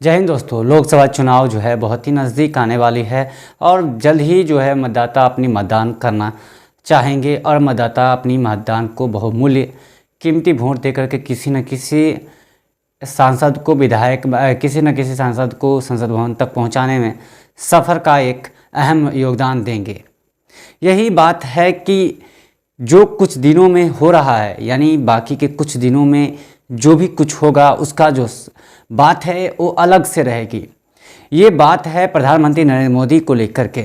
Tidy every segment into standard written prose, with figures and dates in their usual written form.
जय हिंद दोस्तों। लोकसभा चुनाव जो है बहुत ही नज़दीक आने वाली है और जल्द ही जो है मतदाता अपनी मतदान करना चाहेंगे और मतदाता अपनी मतदान को बहुमूल्य कीमती वोट देकर के किसी न किसी सांसद को किसी न किसी सांसद को संसद भवन तक पहुंचाने में सफ़र का एक अहम योगदान देंगे। यही बात है कि जो कुछ दिनों में हो रहा है, यानी बाकी के कुछ दिनों में जो भी कुछ होगा उसका जो बात है वो अलग से रहेगी। ये बात है प्रधानमंत्री नरेंद्र मोदी को लेकर के।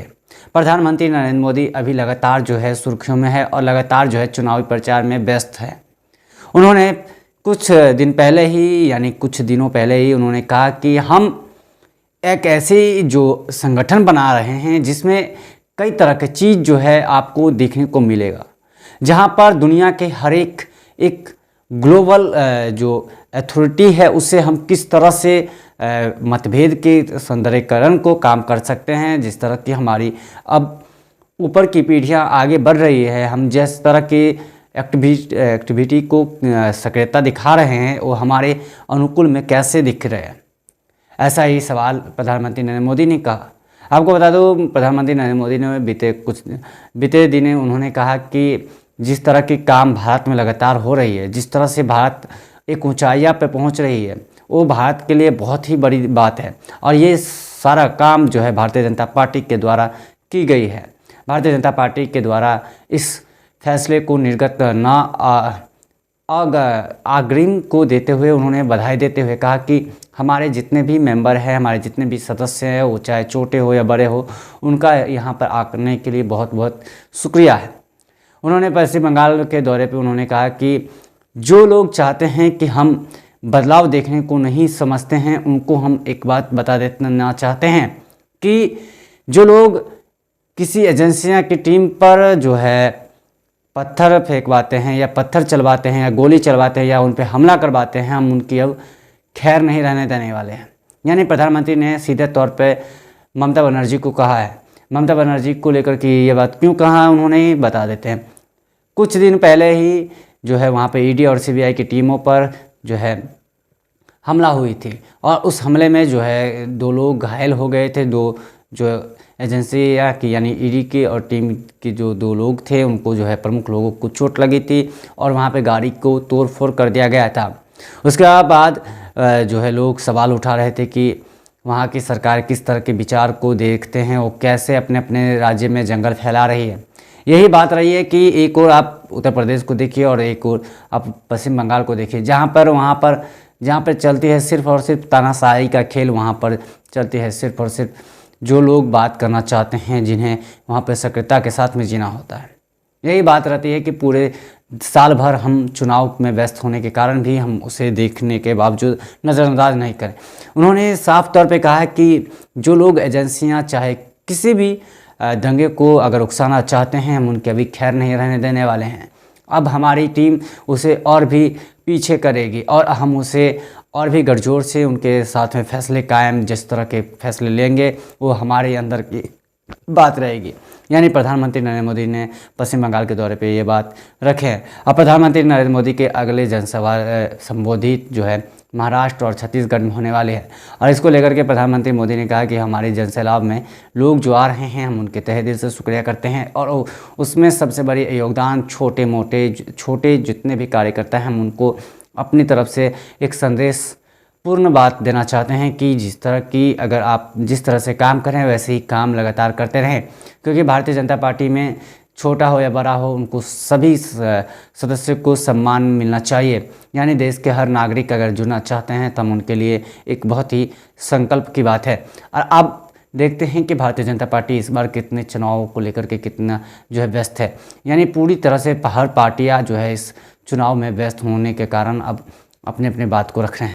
प्रधानमंत्री नरेंद्र मोदी अभी लगातार जो है सुर्खियों में है और लगातार जो है चुनावी प्रचार में व्यस्त है। उन्होंने कुछ दिन पहले ही, यानी कुछ दिनों पहले ही उन्होंने कहा कि हम एक ऐसी जो संगठन बना रहे हैं जिसमें कई तरह की चीज़ जो है आपको देखने को मिलेगा, जहां पर दुनिया के हर एक ग्लोबल जो अथॉरिटी है उससे हम किस तरह से मतभेद के सौंदर्यीकरण को काम कर सकते हैं। जिस तरह की हमारी अब ऊपर की पीढ़ियां आगे बढ़ रही है, हम जिस तरह की एक्टिविटी को सक्रियता दिखा रहे हैं वो हमारे अनुकूल में कैसे दिख रहे हैं, ऐसा ही सवाल प्रधानमंत्री नरेंद्र मोदी ने कहा। आपको बता दूं, प्रधानमंत्री नरेंद्र मोदी ने बीते दिन उन्होंने कहा कि जिस तरह की काम भारत में लगातार हो रही है, जिस तरह से भारत एक ऊंचाइयां पे पहुंच रही है, वो भारत के लिए बहुत ही बड़ी बात है और ये सारा काम जो है भारतीय जनता पार्टी के द्वारा की गई है। भारतीय जनता पार्टी के द्वारा इस फैसले को निर्गत अग्रिम को देते हुए उन्होंने बधाई देते हुए कहा कि हमारे जितने भी मेंबर हैं, हमारे जितने भी सदस्य हैं, वो चाहे छोटे हो या बड़े हो, उनका यहाँ पर आने के लिए बहुत बहुत शुक्रिया है। उन्होंने पश्चिम बंगाल के दौरे पे उन्होंने कहा कि जो लोग चाहते हैं कि हम बदलाव देखने को नहीं समझते हैं, उनको हम एक बात बता देना चाहते हैं कि जो लोग किसी एजेंसियां की टीम पर जो है पत्थर फेंकवाते हैं या पत्थर चलवाते हैं या गोली चलवाते हैं या उन पर हमला करवाते हैं, हम उनकी अब खैर नहीं रहने देने वाले हैं। यानी प्रधानमंत्री ने सीधे तौर पे ममता बनर्जी को कहा है। ममता बनर्जी को लेकर के ये बात क्यों कहा उन्होंने बता देते हैं। कुछ दिन पहले ही जो है वहाँ पे ईडी और सीबीआई की टीमों पर जो है हमला हुई थी और उस हमले में जो है 2 लोग घायल हो गए थे। 2 जो एजेंसियाँ की यानी ईडी की और टीम के जो 2 लोग थे उनको जो है प्रमुख लोगों को चोट लगी थी और वहाँ पे गाड़ी को तोड़-फोड़ कर दिया गया था। उसके बाद जो है लोग सवाल उठा रहे थे कि वहाँ की सरकार किस तरह के विचार को देखते हैं, वो कैसे अपने अपने राज्य में जंगल फैला रही है। यही बात रही है कि एक और आप उत्तर प्रदेश को देखिए और एक और आप पश्चिम बंगाल को देखिए, जहाँ पर चलती है सिर्फ और सिर्फ तानाशाही का खेल। वहाँ पर चलती है सिर्फ और सिर्फ जो लोग बात करना चाहते हैं, जिन्हें वहाँ पर सक्रियता के साथ में जीना होता है। यही बात रहती है कि पूरे साल भर हम चुनाव में व्यस्त होने के कारण भी हम उसे देखने के बावजूद नज़रअंदाज नहीं करें। उन्होंने साफ तौर पे कहा है कि जो लोग एजेंसियां चाहे किसी भी दंगे को अगर उकसाना चाहते हैं, हम उनके अभी खैर नहीं रहने देने वाले हैं। अब हमारी टीम उसे और भी पीछे करेगी और हम उसे और भी गठजोड़ से उनके साथ में फैसले कायम, जिस तरह के फैसले लेंगे वो हमारे अंदर की बात रहेगी। यानी प्रधानमंत्री नरेंद्र मोदी ने पश्चिम बंगाल के दौरे पे ये बात रखे हैं। अब प्रधानमंत्री नरेंद्र मोदी के अगले जनसभा संबोधित जो है महाराष्ट्र और छत्तीसगढ़ में होने वाले हैं और इसको लेकर के प्रधानमंत्री मोदी ने कहा कि हमारे जनसैलाब में लोग जो आ रहे हैं, हम उनके तहे दिल से शुक्रिया करते हैं और उसमें सबसे बड़ी योगदान छोटे जितने भी कार्यकर्ता हैं, हम उनको अपनी तरफ से एक संदेश पूर्ण बात देना चाहते हैं कि जिस तरह की अगर आप जिस तरह से काम करें वैसे ही काम लगातार करते रहें, क्योंकि भारतीय जनता पार्टी में छोटा हो या बड़ा हो, उनको सभी सदस्यों को सम्मान मिलना चाहिए। यानी देश के हर नागरिक अगर जुड़ना चाहते हैं तो हम उनके लिए एक बहुत ही संकल्प की बात है। और अब देखते हैं कि भारतीय जनता पार्टी इस बार कितने चुनावों को लेकर के कितना जो है व्यस्त है। यानी पूरी तरह से हर पार्टियाँ जो है इस चुनाव में व्यस्त होने के कारण अब अपने अपने बात को रख रहे हैं।